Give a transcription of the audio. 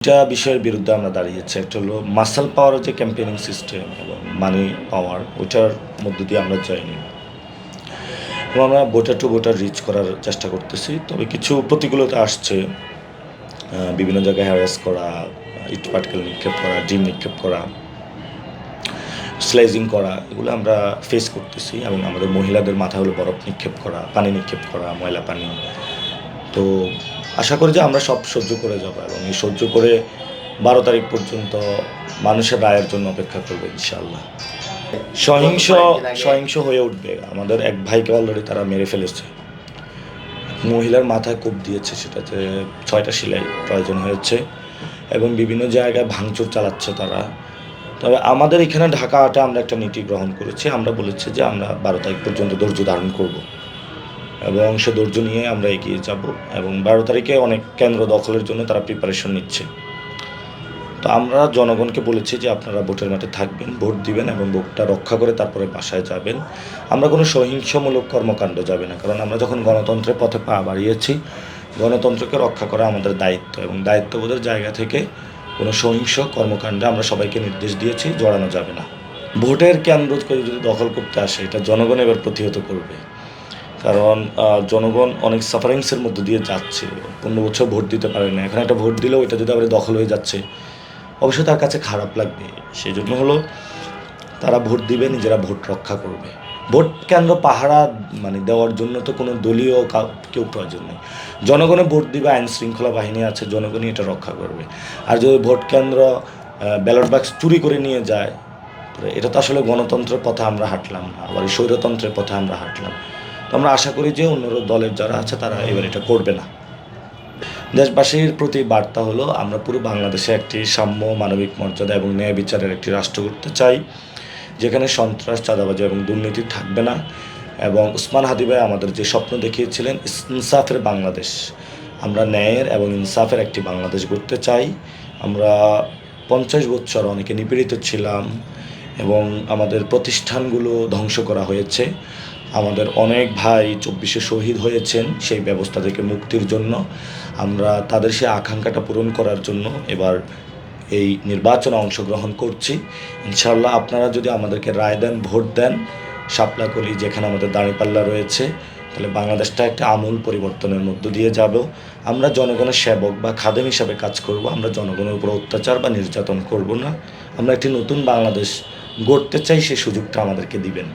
এটা বিষয়ের বিরুদ্ধে আমরা দাঁড়িয়েছি। একটা হলো মাসল পাওয়ারের যে ক্যাম্পেইনিং সিস্টেম এবং মানি পাওয়ার ওইটার মধ্য দিয়ে আমরা যাইনি এবং আমরা ভোটার টু ভোটার রিচ করার চেষ্টা করতেছি। তবে কিছু প্রতিকূলতা আসছে, বিভিন্ন জায়গায় হ্যারাস করা, ইট পাটকেল নিক্ষেপ করা, ডিম নিক্ষেপ করা, স্লাইজিং করা, এগুলো আমরা ফেস করতেছি এবং আমাদের মহিলাদের মাথা হলো বরফ নিক্ষেপ করা, পানি নিক্ষেপ করা, ময়লা পানি। তো আশা করি যে আমরা সব সহ্য করে যাব এবং এই সহ্য করে ১২ তারিখ পর্যন্ত মানুষের রায়ের জন্য অপেক্ষা করবে ইনশাআল্লাহ। সহিংস হয়ে উঠবে। আমাদের এক ভাইকে অলরেডি তারা মেরে ফেলেছে। মহিলার মাথায় কোপ দিয়েছে, সেটাতে ৬টা সেলাই প্রয়োজন হয়েছে এবং বিভিন্ন জায়গায় ভাঙচুর চালাচ্ছে তারা। তবে আমাদের এখানে ঢাকাটা আমরা একটা নীতি গ্রহণ করেছি। আমরা বলেছি যে আমরা ১২ তারিখ পর্যন্ত ধৈর্য ধারণ করব এবং সে ধৈর্য নিয়ে আমরা এগিয়ে যাব এবং ১২ তারিখে অনেক কেন্দ্র দখলের জন্য তারা প্রিপারেশন নিচ্ছে। তো আমরা জনগণকে বলেছি যে আপনারা ভোটের মাঠে থাকবেন, ভোট দিবেন এবং ভোটটা রক্ষা করে তারপরে বাসায় যাবেন। আমরা কোনো সহিংসমূলক কর্মকাণ্ড যাবে না, কারণ আমরা যখন গণতন্ত্রের পথে পা বাড়িয়েছি, গণতন্ত্রকে রক্ষা করা আমাদের দায়িত্ব এবং দায়িত্ববোধের জায়গা থেকে কোনো সহিংস কর্মকাণ্ডে আমরা সবাইকে নির্দেশ দিয়েছি জড়ানো যাবে না। ভোটের কেন্দ্র কেউ যদি দখল করতে আসে, এটা জনগণ এবার প্রতিহত করবে, কারণ জনগণ অনেক সাফারিংসের মধ্যে দিয়ে যাচ্ছে। ১৫ বছর ভোট দিতে পারে না, এখন একটা ভোট দিলেও এটা যদি আবার দখল হয়ে যাচ্ছে, অবশ্যই তার কাছে খারাপ লাগবে। সেই জন্য হলো তারা ভোট দিবে, নিজেরা ভোট রক্ষা করবে। ভোট কেন্দ্র পাহারা দেওয়ার জন্য তো কোনো দলীয় কেউ প্রয়োজন নেই। জনগণে ভোট দিবে, আইন শৃঙ্খলা বাহিনী আছে, জনগণই এটা রক্ষা করবে। আর যদি ভোট কেন্দ্র ব্যালট বাক্স চুরি করে নিয়ে যায়, এটা তো আসলে গণতন্ত্রের পথে আমরা হাঁটলাম না, আবার স্বৈরতন্ত্রের পথে আমরা হাঁটলাম। তো আমরা আশা করি যে অন্য দলের যারা আছে তারা এবার এটা করবে না। দেশবাসীর প্রতি বার্তা হলো, আমরা পুরো বাংলাদেশে একটি সাম্য, মানবিক মর্যাদা এবং ন্যায় বিচারের একটি রাষ্ট্র করতে চাই, যেখানে সন্ত্রাস, চাঁদাবাজি এবং দুর্নীতি থাকবে না। এবং ওসমান হাদি ভাই আমাদের যে স্বপ্ন দেখিয়েছিলেন ইনসাফের বাংলাদেশ, আমরা ন্যায়ের এবং ইনসাফের একটি বাংলাদেশ গড়তে চাই। আমরা ৫০ বছর অনেকে নিপীড়িত ছিলাম এবং আমাদের প্রতিষ্ঠানগুলো ধ্বংস করা হয়েছে। আমাদের অনেক ভাই ২৪শে শহীদ হয়েছেন। সেই ব্যবস্থা থেকে মুক্তির জন্য আমরা তাদের সেই আকাঙ্ক্ষাটা পূরণ করার জন্য এবার এই নির্বাচনে অংশগ্রহণ করছি। ইনশাআল্লাহ আপনারা যদি আমাদেরকে রায় দেন, ভোট দেন, শাপলাকলি যেখানে আমাদের দাঁড়িপাল্লা রয়েছে, তাহলে বাংলাদেশটা একটা আমূল পরিবর্তনের মধ্য দিয়ে যাব। আমরা জনগণের সেবক বা খাদেম হিসাবে কাজ করব। আমরা জনগণের উপর অত্যাচার বা নির্যাতন করব না। আমরা একটি নতুন বাংলাদেশ গড়তে চাই, সেই সুযোগটা আমাদেরকে দিবেন।